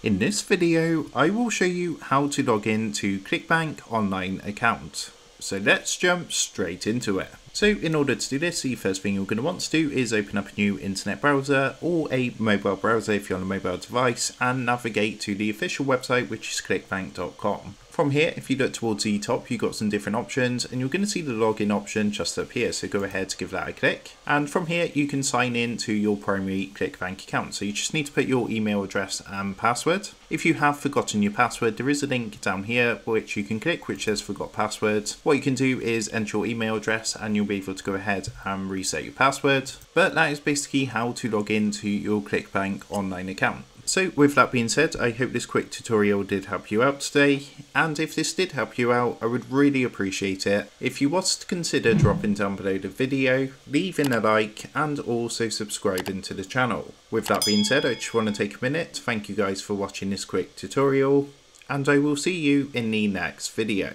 In this video, I will show you how to log in to Clickbank online account. So let's jump straight into it. So in order to do this, the first thing you're going to want to do is open up a new internet browser or a mobile browser if you're on a mobile device and navigate to the official website, which is clickbank.com. From here, if you look towards the top, you've got some different options and you're going to see the login option just up here. So go ahead to give that a click. And from here, you can sign in to your primary Clickbank account. So you just need to put your email address and password. If you have forgotten your password, there is a link down here which you can click, which says forgot password. What you can do is enter your email address and you'll be able to go ahead and reset your password. But that is basically how to log into your Clickbank online account. So with that being said, I hope this quick tutorial did help you out today, and if this did help you out, I would really appreciate it if you was to consider dropping down below the video, leaving a like, and also subscribing to the channel. With that being said, I just want to take a minute to thank you guys for watching this quick tutorial, and I will see you in the next video.